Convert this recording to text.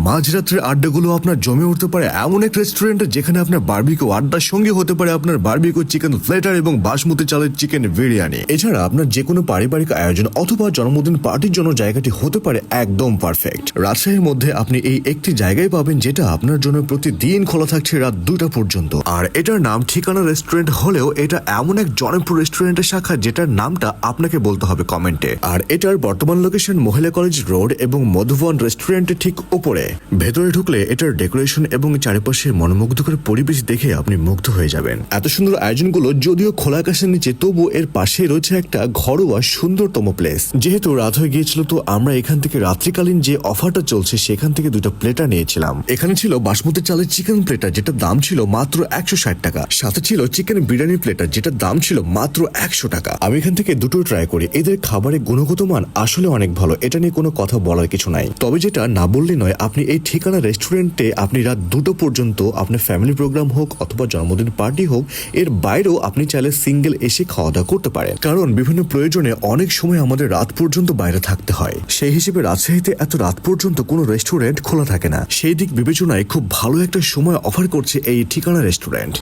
মাঝরাত্রের আড্ডাগুলো আপনার জমে উঠতে পারে এমন এক রেস্টুরেন্টে যেখানে আপনার বারবিকিউ আড্ডার সঙ্গে হতে পারে আপনার বারবিকিউ চিকেন প্লেটার এবং বাসমতি চালের চিকেন বিরিয়ানি। এছাড়া আপনার যে কোনো পারিবারিক আয়োজন অথবা জন্মদিন পার্টির জন্য জায়গাটি হতে পারে একদম পারফেক্ট। রাজশাহীর মধ্যে আপনি এই একটি জায়গায় পাবেন যেটা আপনার জন্য প্রতিদিন খোলা থাকছে রাত 2টা পর্যন্ত। আর এটার নাম ঠিকানা রেস্টুরেন্ট হলেও এটা এমন এক জনপ্রিয় রেস্টুরেন্টের শাখা যেটার নামটা আপনাকে বলতে হবে কমেন্টে। আর এটার বর্তমান লোকেশন মহিলা কলেজ রোড এবং মধুবন রেস্টুরেন্টের ঠিক উপরে। ভেতরে ঢুকলে এটার ডেকোরেশন এবং চারিপাশের মনোমুগ্ধকর পরিবেশ দেখে আপনি মুগ্ধ হয়ে যাবেন। এত সুন্দর আয়োজনগুলো যদিও খোলা আকাশের নিচে, তবু এর পাশে রয়েছে একটা ঘরোয়া সুন্দরতম প্লেস। যেহেতু রাত হয়ে গিয়েছিল তো আমরা এখান থেকে রাত্রিকালীন যে অফারটা চলছে সেখান থেকে 2টা প্লেটার নিয়েছিলাম। এখানে ছিল বাসমতি চালের চিকেন প্লেটার যেটার দাম ছিল মাত্র 160 টাকা, সাথে ছিল চিকেন বিরিয়ানি প্লেটার যেটার দাম ছিল মাত্র 100 টাকা। আমি এখান থেকে দুটো ট্রাই করি। এদের খাবারের গুণগত মান আসলে অনেক ভালো, এটা নিয়ে কোনো কথা বলার কিছু নাই। তবে যেটা না বললে নয়, আপনি এই ঠিকানা রেস্টুরেন্টে আপনি রাত 2টো পর্যন্ত আপনার ফ্যামিলি প্রোগ্রাম হোক অথবা জন্মদিন পার্টি হোক, এর বাইরেও আপনি চাইলে সিঙ্গেল এসে খাওয়া দাওয়া করতে পারেন। কারণ বিভিন্ন প্রয়োজনে অনেক সময় আমাদের রাত পর্যন্ত বাইরে থাকতে হয়। সেই হিসেবে রাজশাহীতে এত রাত পর্যন্ত কোনো রেস্টুরেন্ট খোলা থাকে না। সেই দিক বিবেচনায় খুব ভালো একটা সময় অফার করছে এই ঠিকানা রেস্টুরেন্ট।